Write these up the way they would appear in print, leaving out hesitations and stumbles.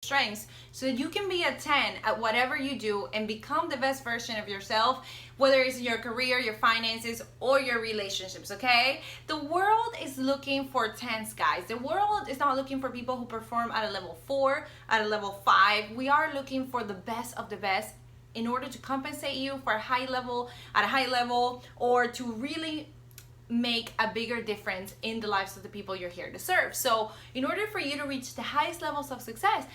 strengths so that you can be a 10 at whatever you do and become the best version of yourself, whether it's in your career, your finances, or your relationships, okay? The world is looking for 10s, guys. The world is not looking for people who perform at a level 4, at a level 5. We are looking for the best of the best in order to compensate you for a high level, or to really make a bigger difference in the lives of the people you're here to serve. So in order for you to reach the highest levels of success,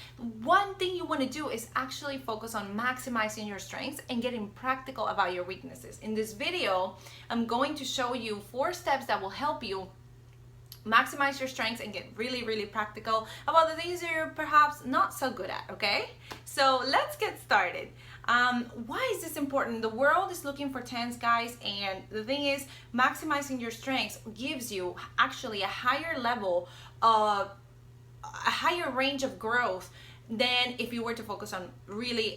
one thing you want to do is actually focus on maximizing your strengths and getting practical about your weaknesses. In this video, I'm going to show you 4 steps that will help you maximize your strengths and get really, really practical about the things you're perhaps not so good at, okay? So let's get started. Why is this important? The world is looking for 10s, guys, and the thing is, maximizing your strengths gives you actually a higher level of, a higher range of growth than if you were to focus on really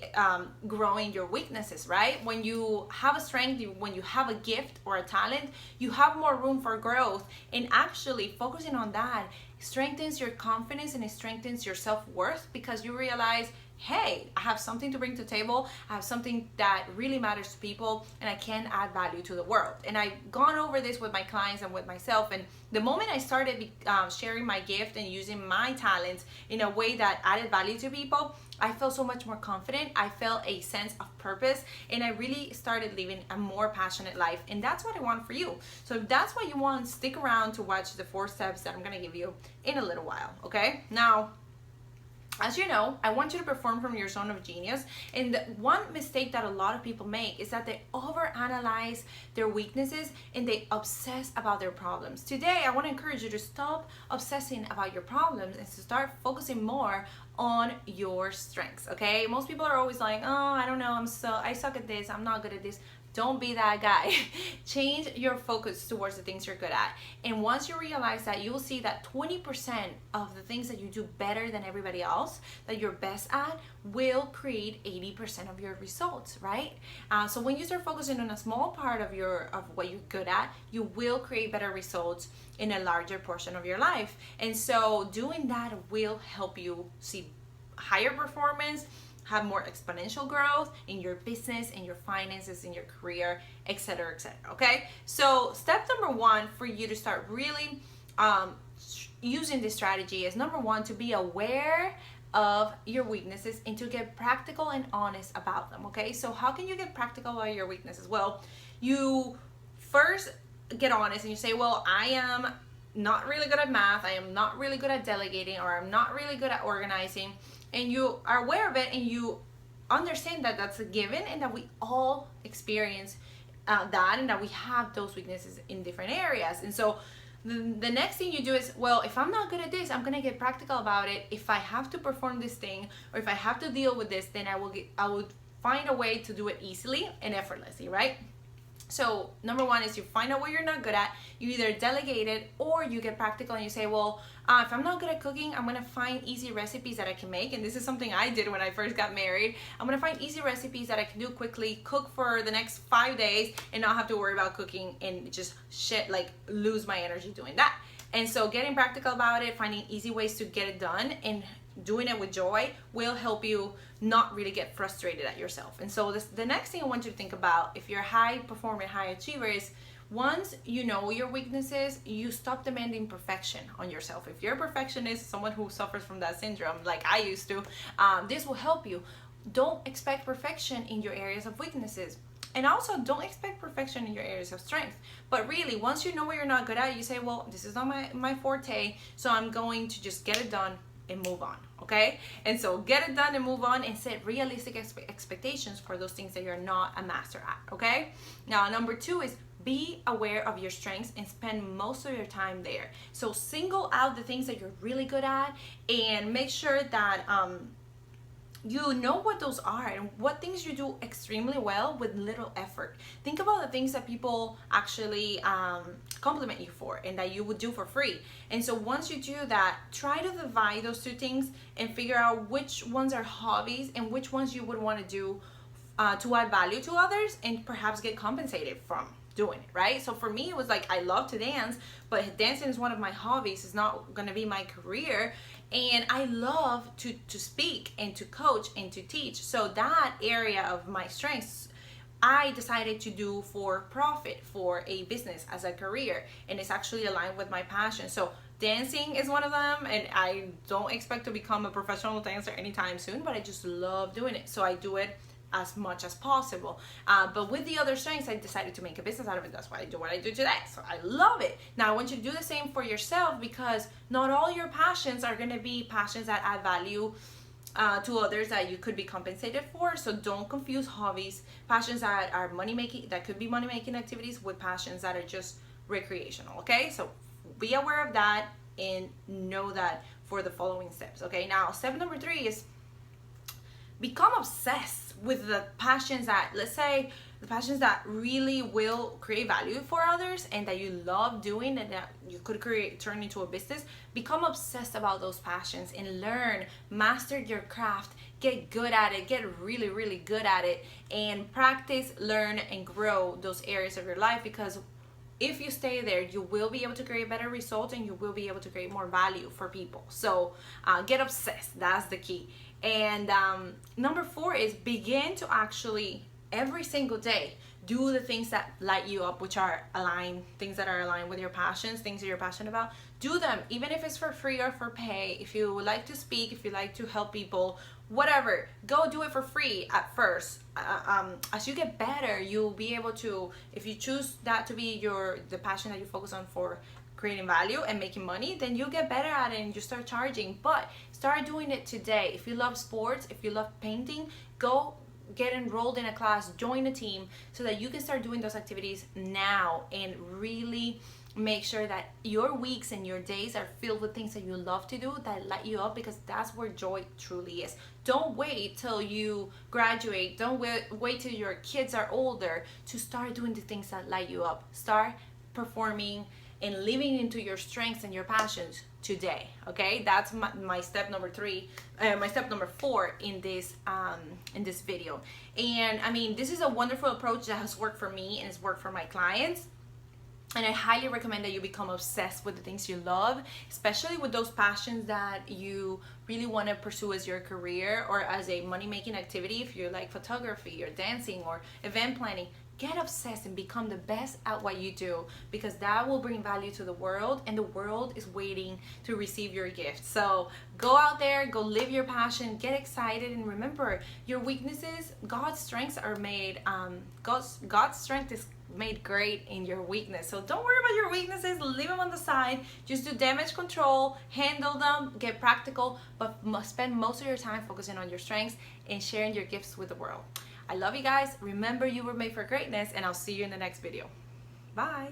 growing your weaknesses, right? When you have a strength, when you have a gift or a talent, you have more room for growth, and actually focusing on that strengthens your confidence and it strengthens your self-worth, because you realize, hey, I have something to bring to the table, I have something that really matters to people, and I can add value to the world. And I've gone over this with my clients and with myself, and the moment I started sharing my gift and using my talents in a way that added value to people, I felt so much more confident. I felt a sense of purpose, and I really started living a more passionate life, and that's what I want for you. So if that's what you want, stick around to watch the 4 steps that I'm gonna give you in a little while, okay? Now, as you know, I want you to perform from your zone of genius. And the one mistake that a lot of people make is that they overanalyze their weaknesses and they obsess about their problems. Today, I want to encourage you to stop obsessing about your problems and to start focusing more on your strengths, okay? Most people are always like, oh, I don't know, I suck at this, I'm not good at this. Don't be that guy. Change your focus towards the things you're good at. And once you realize that, you will see that 20% of the things that you do better than everybody else, that you're best at, will create 80% of your results, right? So when you start focusing on a small part of what you're good at, you will create better results in a larger portion of your life. And so doing that will help you see higher performance, have more exponential growth in your business, in your finances, in your career, etc., etc. Okay? So step number 1 for you to start really using this strategy is, number 1, to be aware of your weaknesses and to get practical and honest about them. Okay? So how can you get practical about your weaknesses? Well, you first get honest and you say, well, I am not really good at math, I am not really good at delegating, or I'm not really good at organizing. And you are aware of it, and you understand that that's a given, and that we all experience that, and that we have those weaknesses in different areas. And so the next thing you do is, well, if I'm not good at this, I'm gonna get practical about it. If I have to perform this thing, or if I have to deal with this, then I will find a way to do it easily and effortlessly, right? So number 1 is you find out what you're not good at, you either delegate it, or you get practical and you say, well, if I'm not good at cooking, I'm gonna find easy recipes that I can make. And this is something I did when I first got married. I'm gonna find easy recipes that I can do quickly, cook for the next 5 days, and not have to worry about cooking and just lose my energy doing that. And so getting practical about it, finding easy ways to get it done, and doing it with joy will help you not really get frustrated at yourself. And so the next thing I want you to think about, if you're a high performer, high achiever, is once you know your weaknesses, you stop demanding perfection on yourself. If you're a perfectionist, someone who suffers from that syndrome like I used to, this will help you. Don't expect perfection in your areas of weaknesses. And also, don't expect perfection in your areas of strength. But really, once you know what you're not good at, you say, well, this is not my forte, so I'm going to just get it done and move on, okay? And so get it done and move on, and set realistic expectations for those things that you're not a master at, okay? Now, number 2 is be aware of your strengths and spend most of your time there. So single out the things that you're really good at, and make sure that you know what those are and what things you do extremely well with little effort. Think about the things that people actually compliment you for and that you would do for free. And so once you do that, try to divide those 2 things and figure out which ones are hobbies and which ones you would want to do to add value to others and perhaps get compensated from doing it, right? So for me, it was like, I love to dance, but dancing is one of my hobbies. It's not going to be my career. And I love to speak and to coach and to teach. So that area of my strengths, I decided to do for profit, for a business, as a career, and it's actually aligned with my passion. So dancing is one of them, and I don't expect to become a professional dancer anytime soon, but I just love doing it, so I do it as much as possible. But with the other strengths, I decided to make a business out of it. That's why I do what I do today. So I love it. Now I want you to do the same for yourself, because not all your passions are going to be passions that add value to others that you could be compensated for. So don't confuse hobbies, passions that are money making, that could be money making activities, with passions that are just recreational. Okay, so be aware of that and know that for the following steps. Okay, now step number 3 is become obsessed with the passions that, let's say, the passions that really will create value for others and that you love doing and that you could turn into a business. Become obsessed about those passions and learn, master your craft, get good at it, get really, really good at it, and practice, learn, and grow those areas of your life, because if you stay there, you will be able to create better results and you will be able to create more value for people. So get obsessed. That's the key. And number 4 is begin to actually every single day do the things that light you up, which are aligned, things that are aligned with your passions, things that you're passionate about. Do them, even if it's for free or for pay. If you would like to speak, if you like to help people, whatever, go do it for free at first. As you get better, you'll be able to, if you choose that to be the passion that you focus on for creating value and making money, then you'll get better at it and you start charging. But start doing it today. If you love sports, if you love painting, go get enrolled in a class, join a team, so that you can start doing those activities now and really make sure that your weeks and your days are filled with things that you love to do, that light you up, because that's where joy truly is. Don't wait till you graduate. Don't wait till your kids are older to start doing the things that light you up. Start performing and living into your strengths and your passions today. Okay, that's my step number 3, my step number 4 in this video. And I mean, this is a wonderful approach that has worked for me and has worked for my clients. And I highly recommend that you become obsessed with the things you love, especially with those passions that you really want to pursue as your career or as a money-making activity. If you like photography or dancing or event planning, get obsessed and become the best at what you do, because that will bring value to the world, and the world is waiting to receive your gift. So go out there, go live your passion, get excited, and remember, your weaknesses, God's strengths are made, God's strength is made great in your weakness. So don't worry about your weaknesses, leave them on the side. Just do damage control, handle them, get practical, but spend most of your time focusing on your strengths and sharing your gifts with the world. I love you guys. Remember, you were made for greatness, and I'll see you in the next video. Bye.